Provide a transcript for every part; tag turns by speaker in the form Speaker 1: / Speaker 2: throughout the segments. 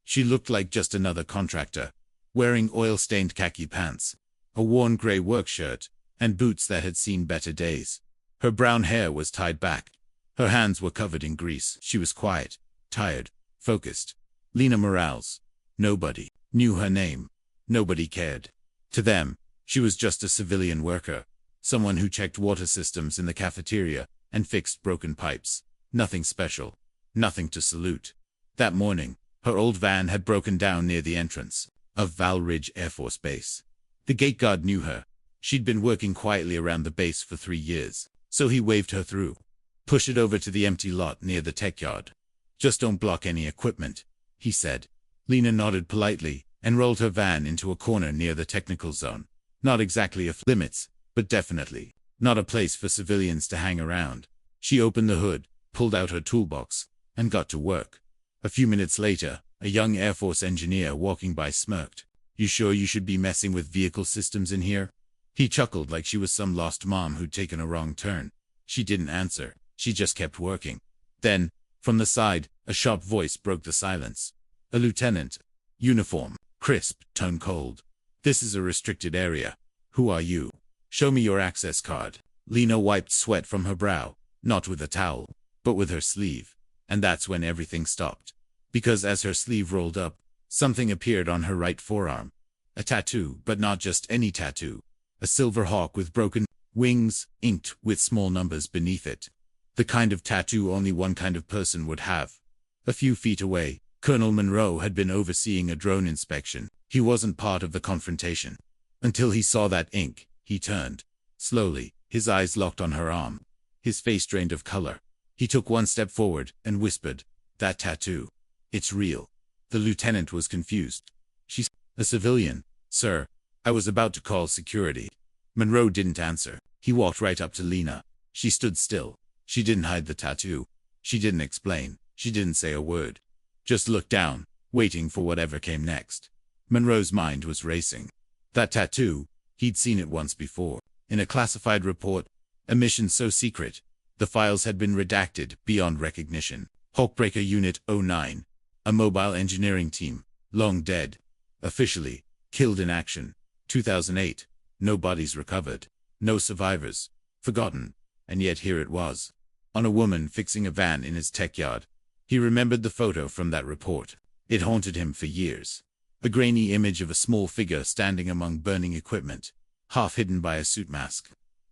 Speaker 1: She looked like just another contractor, wearing oil-stained khaki pants, a worn gray work shirt, and boots that had seen better days. Her brown hair was tied back. Her hands were covered in grease. She was quiet, tired, focused. Lena Morales. Nobody knew her name. Nobody cared. To them, she was just a civilian worker, someone who checked water systems in the cafeteria and fixed broken pipes. Nothing special. Nothing to salute. That morning, her old van had broken down near the entrance of Val Ridge Air Force Base. The gate guard knew her. She'd been working quietly around the base for 3 years, so he waved her through. Push it over to the empty lot near the tech yard. Just don't block any equipment, he said. Lena nodded politely and rolled her van into a corner near the technical zone. Not exactly off limits, but definitely not a place for civilians to hang around. She opened the hood, pulled out her toolbox, and got to work. A few minutes later, a young Air Force engineer walking by smirked. "You sure you should be messing with vehicle systems in here?" He chuckled like she was some lost mom who'd taken a wrong turn. She didn't answer. She just kept working. Then, from the side, a sharp voice broke the silence. A lieutenant. Uniform. Crisp. Tone cold. "This is a restricted area. Who are you? Show me your access card." Lena wiped sweat from her brow, not with a towel, but with her sleeve. And that's when everything stopped. Because as her sleeve rolled up, something appeared on her right forearm. A tattoo, but not just any tattoo. A silver hawk with broken wings, inked with small numbers beneath it. The kind of tattoo only one kind of person would have. A few feet away, Colonel Monroe had been overseeing a drone inspection. He wasn't part of the confrontation. Until he saw that ink, he turned. Slowly, his eyes locked on her arm. His face drained of color. He took one step forward and whispered, "That tattoo. It's real." The lieutenant was confused. "She's a civilian, sir. I was about to call security." Monroe didn't answer. He walked right up to Lena. She stood still. She didn't hide the tattoo. She didn't explain. She didn't say a word. Just looked down, waiting for whatever came next. Monroe's mind was racing. That tattoo, he'd seen it once before. In a classified report, a mission so secret, the files had been redacted beyond recognition. Hawkbreaker Unit 09. A mobile engineering team. Long dead. Officially, killed in action. 2008. No bodies recovered. No survivors. Forgotten. And yet here it was. On a woman fixing a van in his tech yard. He remembered the photo from that report. It haunted him for years. A grainy image of a small figure standing among burning equipment, half hidden by a suit mask.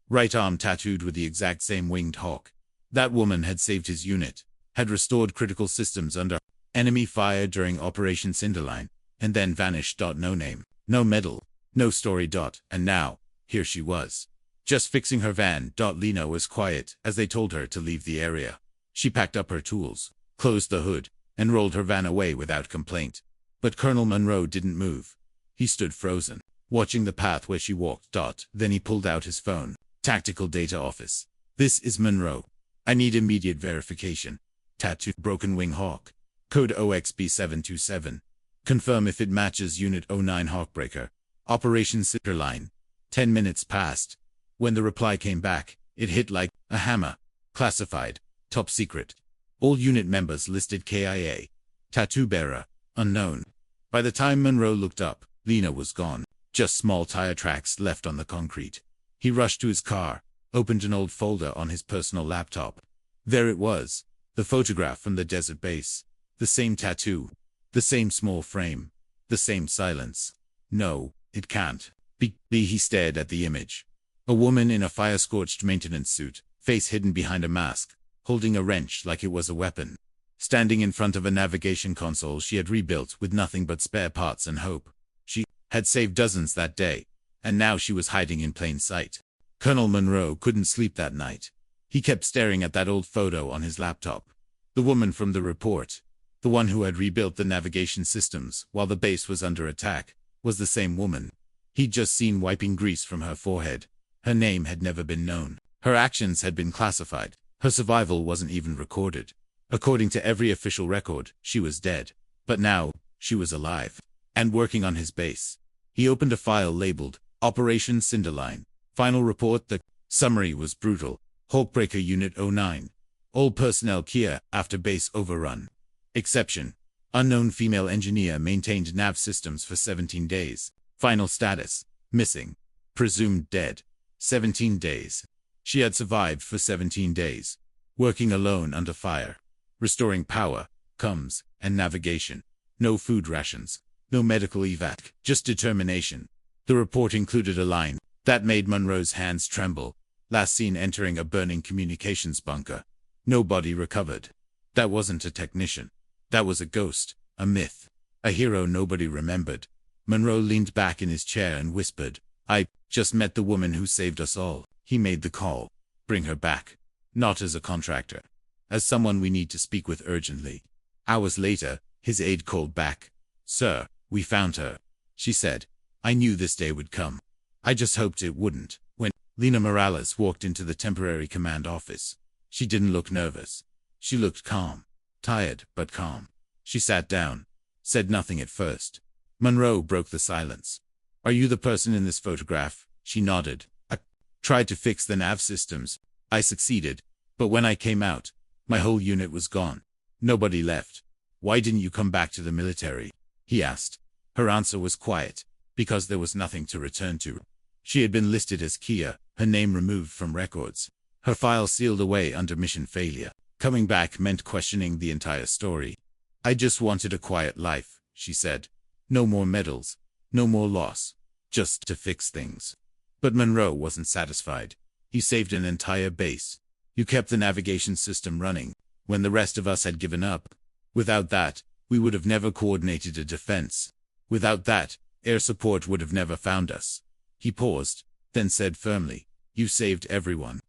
Speaker 1: Right arm tattooed with the exact same winged hawk. That woman had saved his unit, had restored critical systems under enemy fire during Operation Cinderline, and then vanished. No name, no medal, no story. And now, here she was. Just fixing her van. Lena was quiet as they told her to leave the area. She packed up her tools, closed the hood, and rolled her van away without complaint. But Colonel Monroe didn't move. He stood frozen, watching the path where she walked. Then he pulled out his phone. "Tactical Data Office. This is Monroe. I need immediate verification. Tattooed broken wing hawk. Code OXB727. Confirm if it matches Unit 09 Hawkbreaker. Operation Cinderline." 10 minutes passed. When the reply came back, it hit like a hammer. Classified. Top secret. All unit members listed KIA. Tattoo bearer. Unknown. By the time Monroe looked up, Lena was gone. Just small tire tracks left on the concrete. He rushed to his car, opened an old folder on his personal laptop. There it was. The photograph from the desert base. The same tattoo. The same small frame. The same silence. No, it can't be. He stared at the image. A woman in a fire-scorched maintenance suit, face hidden behind a mask, holding a wrench like it was a weapon. Standing in front of a navigation console she had rebuilt with nothing but spare parts and hope. She had saved dozens that day, and now she was hiding in plain sight. Colonel Monroe couldn't sleep that night. He kept staring at that old photo on his laptop. The woman from the report, the one who had rebuilt the navigation systems while the base was under attack, was the same woman. He'd just seen wiping grease from her forehead. Her name had never been known. Her actions had been classified. Her survival wasn't even recorded. According to every official record, she was dead. But now, she was alive. And working on his base. He opened a file labeled Operation Cinderline. Final report. The summary was brutal. Hawkbreaker Unit 09. All personnel clear after base overrun. Exception. Unknown female engineer maintained nav systems for 17 days. Final status: missing. Presumed dead. 17 days. She had survived for 17 days, working alone under fire, restoring power, comms, and navigation. No food rations, no medical evac, just determination. The report included a line that made Monroe's hands tremble. Last seen entering a burning communications bunker. No body recovered. That wasn't a technician. That was a ghost, a myth, a hero nobody remembered. Monroe leaned back in his chair and whispered, "I just met the woman who saved us all." He made the call. Bring her back. Not as a contractor. As someone we need to speak with urgently. Hours later, his aide called back. "Sir, we found her," she said. "I knew this day would come. I just hoped it wouldn't." When Lena Morales walked into the temporary command office, she didn't look nervous. She looked calm. Tired, but calm. She sat down. Said nothing at first. Monroe broke the silence. "Are you the person in this photograph?" She nodded. "I tried to fix the nav systems. I succeeded. But when I came out, my whole unit was gone. Nobody left." "Why didn't you come back to the military?" he asked. Her answer was quiet. Because there was nothing to return to. She had been listed as Kia, her name removed from records. Her file sealed away under mission failure. Coming back meant questioning the entire story. "I just wanted a quiet life," she said. "No more medals. No more loss. Just to fix things." But Monroe wasn't satisfied. "You saved an entire base. You kept the navigation system running, when the rest of us had given up. Without that, we would have never coordinated a defense. Without that, air support would have never found us." He paused, then said firmly, "You saved everyone."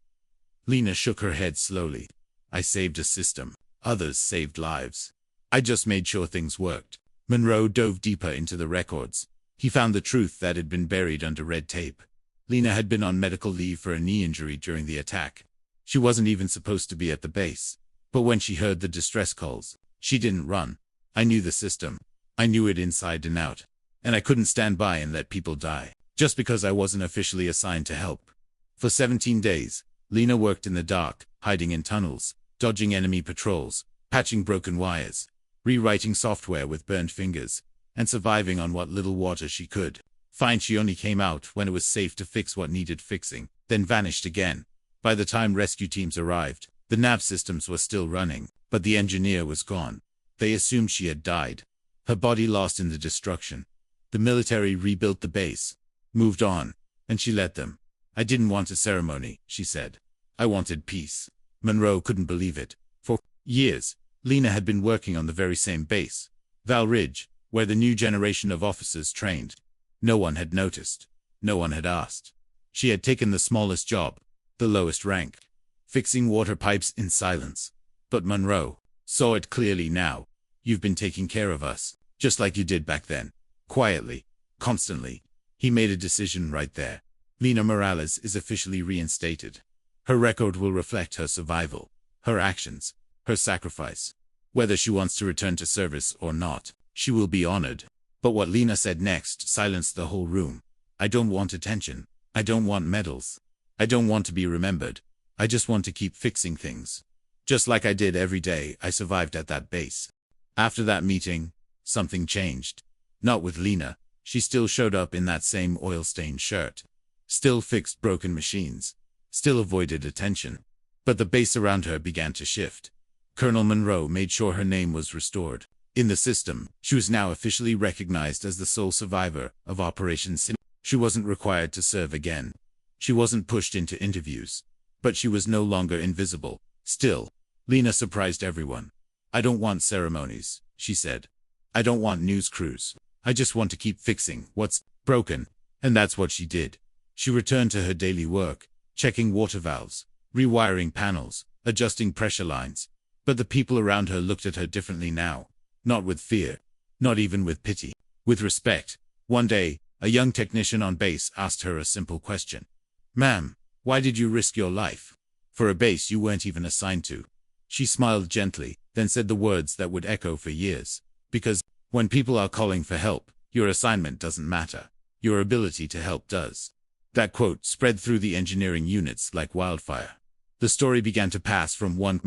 Speaker 1: Lena shook her head slowly. "I saved a system. Others saved lives. I just made sure things worked." Monroe dove deeper into the records. He found the truth that had been buried under red tape. Lena had been on medical leave for a knee injury during the attack. She wasn't even supposed to be at the base. But when she heard the distress calls, she didn't run. "I knew the system. I knew it inside and out. And I couldn't stand by and let people die, just because I wasn't officially assigned to help." For 17 days, Lena worked in the dark, hiding in tunnels, dodging enemy patrols, patching broken wires, rewriting software with burned fingers, and surviving on what little water she could. Fine, she only came out when it was safe to fix what needed fixing, then vanished again. By the time rescue teams arrived, the nav systems were still running, but the engineer was gone. They assumed she had died. Her body lost in the destruction. The military rebuilt the base, moved on, and she let them. "I didn't want a ceremony," she said. "I wanted peace." Monroe couldn't believe it. For years, Lena had been working on the very same base, Val Ridge, where the new generation of officers trained. No one had noticed. No one had asked. She had taken the smallest job, the lowest rank, fixing water pipes in silence. But Monroe saw it clearly now. "You've been taking care of us, just like you did back then. Quietly, constantly." He made a decision right there. Lena Morales is officially reinstated. Her record will reflect her survival, her actions, her sacrifice. Whether she wants to return to service or not, she will be honored. But what Lena said next silenced the whole room. "I don't want attention. I don't want medals. I don't want to be remembered. I just want to keep fixing things. Just like I did every day I survived at that base." After that meeting, something changed. Not with Lena. She still showed up in that same oil-stained shirt. Still fixed broken machines. Still avoided attention. But the base around her began to shift. Colonel Monroe made sure her name was restored. In the system, she was now officially recognized as the sole survivor of Operation Sin. She wasn't required to serve again. She wasn't pushed into interviews. But she was no longer invisible. Still, Lena surprised everyone. "I don't want ceremonies," she said. "I don't want news crews. I just want to keep fixing what's broken." And that's what she did. She returned to her daily work, checking water valves, rewiring panels, adjusting pressure lines. But the people around her looked at her differently now. Not with fear. Not even with pity. With respect. One day, a young technician on base asked her a simple question. "Ma'am, why did you risk your life for a base you weren't even assigned to?" She smiled gently, then said the words that would echo for years. "Because when people are calling for help, your assignment doesn't matter. Your ability to help does." That quote spread through the engineering units like wildfire. The story began to pass from one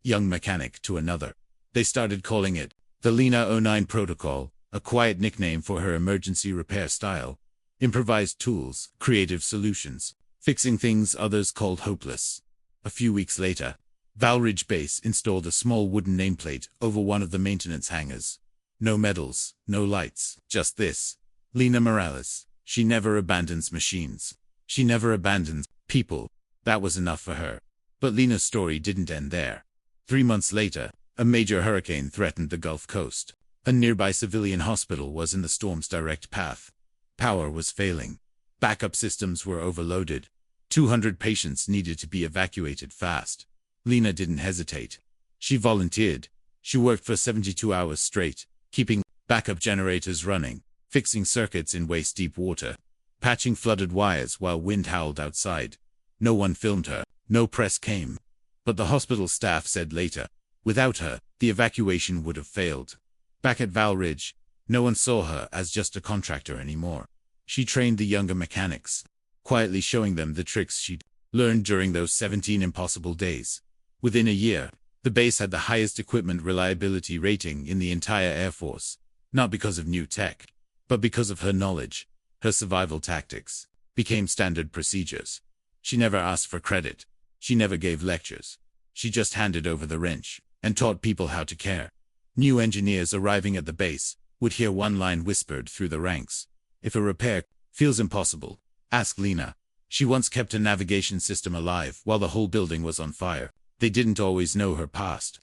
Speaker 1: young mechanic to another. They started calling it The Lena '09 protocol, a quiet nickname for her emergency repair style. Improvised tools, creative solutions, fixing things others called hopeless. A few weeks later, Valridge Base installed a small wooden nameplate over one of the maintenance hangars. No medals, no lights, just this. Lena Morales. She never abandons machines. She never abandons people. That was enough for her. But Lena's story didn't end there. 3 months later, a major hurricane threatened the Gulf Coast. A nearby civilian hospital was in the storm's direct path. Power was failing. Backup systems were overloaded. 200 patients needed to be evacuated fast. Lena didn't hesitate. She volunteered. She worked for 72 hours straight, keeping backup generators running, fixing circuits in waist-deep water, patching flooded wires while wind howled outside. No one filmed her. No press came. But the hospital staff said later, without her, the evacuation would have failed. Back at Valridge, no one saw her as just a contractor anymore. She trained the younger mechanics, quietly showing them the tricks she'd learned during those 17 impossible days. Within a year, the base had the highest equipment reliability rating in the entire Air Force, not because of new tech, but because of her knowledge. Her survival tactics became standard procedures. She never asked for credit. She never gave lectures. She just handed over the wrench and taught people how to care. New engineers arriving at the base would hear one line whispered through the ranks. If a repair feels impossible, ask Lena. She once kept a navigation system alive while the whole building was on fire. They didn't always know her past.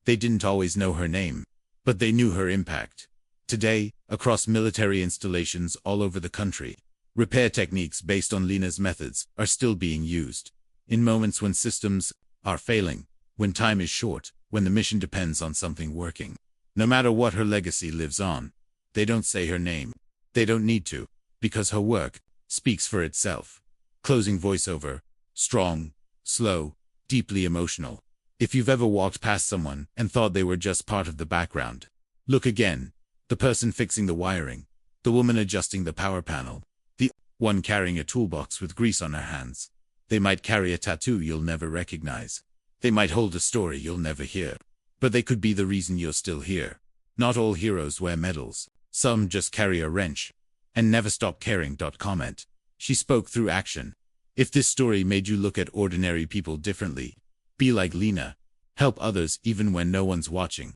Speaker 1: They didn't always know her name, but they knew her impact. Today, across military installations all over the country, repair techniques based on Lena's methods are still being used. In moments when systems are failing, when time is short, when the mission depends on something working. No matter what her legacy lives on, they don't say her name. They don't need to, because her work speaks for itself. Closing voiceover. Strong, slow, deeply emotional. If you've ever walked past someone and thought they were just part of the background, look again. The person fixing the wiring, the woman adjusting the power panel, the one carrying a toolbox with grease on her hands. They might carry a tattoo you'll never recognize. They might hold a story you'll never hear. But they could be the reason you're still here. Not all heroes wear medals. Some just carry a wrench and never stop caring. Comment. She spoke through action. If this story made you look at ordinary people differently, be like Lena. Help others even when no one's watching.